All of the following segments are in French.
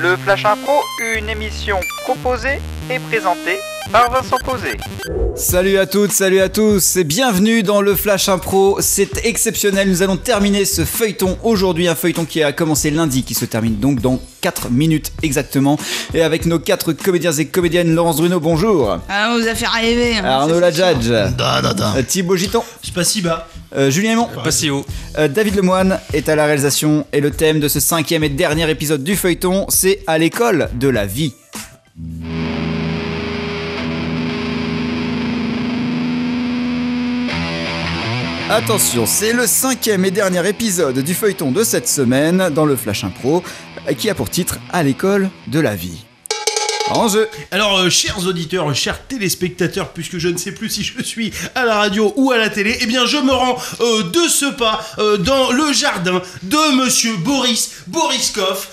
Le Flash Impro, une émission composée et présentée par Vincent Posé. Salut à toutes, salut à tous et bienvenue dans le Flash Impro. C'est exceptionnel, nous allons terminer ce feuilleton aujourd'hui, un feuilleton qui a commencé lundi, qui se termine donc dans 4 minutes exactement. Et avec nos 4 comédiens et comédiennes, Laurence Bruno, bonjour. Ah, on vous a fait rêver. Arnaud Ladjadj. Thibaut Giton. Je suis pas si bas. Julien Aymon. Pas si haut. David Lemoine est à la réalisation et le thème de ce 5e et dernier épisode du feuilleton, c'est à l'école de la vie. Attention, c'est le 5e et dernier épisode du feuilleton de cette semaine dans le Flash Impro qui a pour titre à l'école de la vie. En jeu. Alors, chers auditeurs, chers téléspectateurs, puisque je ne sais plus si je suis à la radio ou à la télé, eh bien, je me rends de ce pas dans le jardin de Monsieur Boris Boriskov,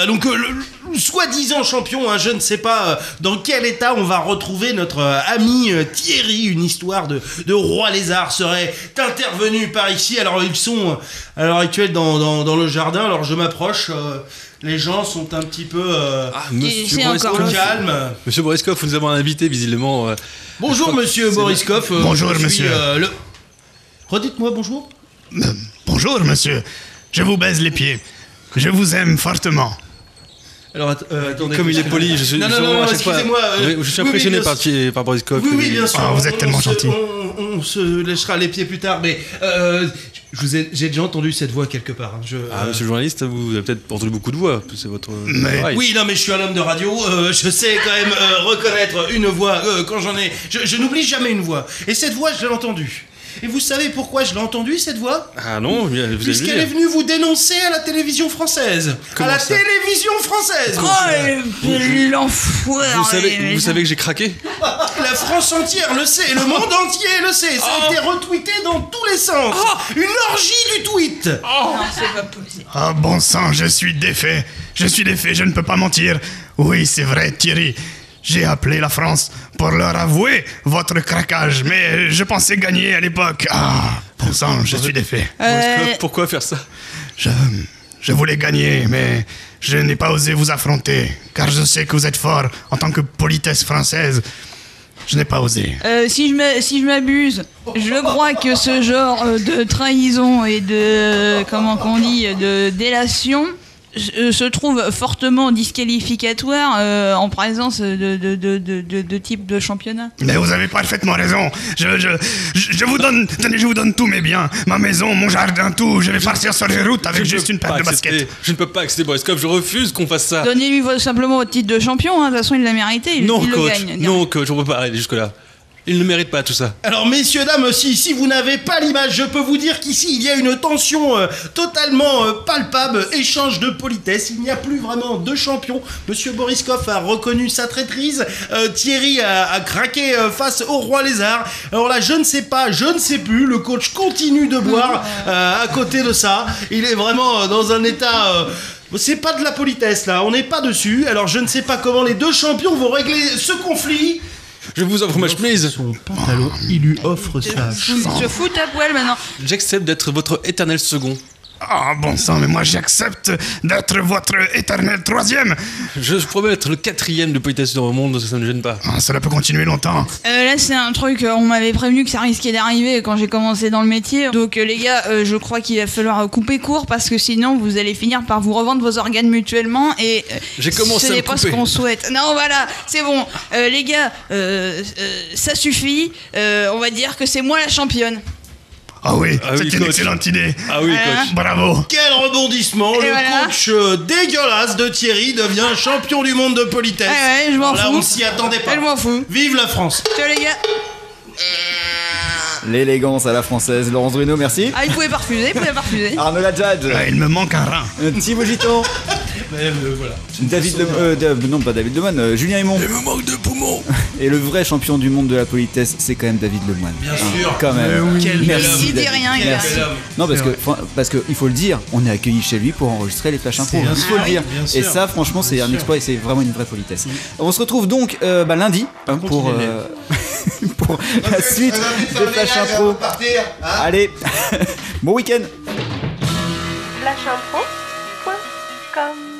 donc le soi-disant champion. Je ne sais pas dans quel état on va retrouver notre ami Thierry. Une histoire de roi lézard serait intervenue par ici. Alors, ils sont à l'heure actuelle dans le jardin. Alors, je m'approche. Les gens sont un petit peu calmes. Monsieur Boriskov, nous avons un invité visiblement. Bonjour Monsieur Boriskov. Bonjour monsieur. Redites-moi bonjour. Bonjour monsieur. Je vous baise les pieds. Je vous aime fortement. Alors attendez. Comme il est poli, je suis non, excusez-moi. Je suis impressionné par Boriskov. Oui, bien sûr. Ah, vous êtes tellement gentil. On se léchera les pieds plus tard, mais j'ai déjà entendu cette voix quelque part. Monsieur le journaliste, vous avez peut-être entendu beaucoup de voix. C'est votre. Oui, non, mais je suis un homme de radio. Je sais quand même reconnaître une voix quand j'en ai. Je n'oublie jamais une voix. Et cette voix, je l'ai entendue. Et vous savez pourquoi je l'ai entendue, cette voix ? Ah non, vous avez puisqu'elle est venue vous dénoncer à la télévision française. Comment ça ? Télévision française. Oh, l'enfoiré. Vous savez que j'ai craqué ? La France entière le sait, le monde entier le sait. Ça a été retweeté dans tous les sens. Une orgie du tweet. Non, c'est pas possible. Ah bon sang, je suis défait. Je ne peux pas mentir. Oui, c'est vrai, Thierry. J'ai appelé la France pour leur avouer votre craquage, mais je pensais gagner à l'époque. Ah, bon sang, je suis défait. Pourquoi faire ça ? Je voulais gagner, mais je n'ai pas osé vous affronter, car je sais que vous êtes fort en tant que politesse française. Je n'ai pas osé. Si je m'abuse, je crois que ce genre de trahison et de de délation se trouve fortement disqualificatoire en présence de type de championnat. Mais vous avez parfaitement raison. Je vous donne tous mes biens, ma maison, mon jardin, tout. Je vais partir sur les routes avec juste une paire de baskets. Je ne peux pas accepter Boriskov, je refuse qu'on fasse ça. Donnez-lui simplement votre titre de champion, de toute façon il l'a mérité, il le gagne. Non coach, on peut pas aller jusque là. Il ne mérite pas tout ça. Alors messieurs, dames, si vous n'avez pas l'image, je peux vous dire qu'ici il y a une tension totalement palpable, échange de politesse, il n'y a plus vraiment de champion. Monsieur Boriskov a reconnu sa traîtrise, Thierry a craqué face au roi lézard. Alors là, je ne sais plus, le coach continue de boire à côté de ça. Il est vraiment dans un état... c'est pas de la politesse là, on n'est pas dessus. Alors je ne sais pas comment les deux champions vont régler ce conflit. Je vous offre ma chemise. Son pantalon, il lui offre sa chemise. Se fout à poil maintenant. J'accepte d'être votre éternel second. Ah bon sang, mais moi j'accepte d'être votre éternel troisième. Je promets être le 4e de politesse dans le monde, ça ne me gêne pas. Ah, cela peut continuer longtemps. Là c'est un truc, on m'avait prévenu que ça risquait d'arriver quand j'ai commencé dans le métier. Donc les gars, je crois qu'il va falloir couper court parce que sinon vous allez finir par vous revendre vos organes mutuellement et j'ai commencé ce n'est pas ce qu'on souhaite. Non voilà, c'est bon. Les gars, ça suffit. On va dire que c'est moi la championne. Ah oui, c'est une excellente idée. Ah oui, coach. Bravo. Quel rebondissement. Coach dégueulasse de Thierry devient champion du monde de politesse. Ouais, je m'en fous. Là, on s'y attendait pas. Je m'en fous. Vive la France. Ciao les gars. L'élégance à la française, Laurence Bruno, merci. Ah, il pouvait pas refuser. Arnaud Ladjadj. Il me manque un rein. Thibaut Giton. Voilà. Pas David Lemoine, Julien Aymon. Il me manque de poumons. Et le vrai champion du monde de la politesse, c'est quand même David Lemoine. Bien sûr. Quand même. Merci. Il dit rien, il Non, parce que il faut le dire, on est accueilli chez lui pour enregistrer les Flash Info. Il faut le dire. Et ça, franchement, c'est un exploit et c'est vraiment une vraie politesse. On se retrouve donc lundi pour la suite de Flash Info. Allez, bon week-end. Flashinfo.com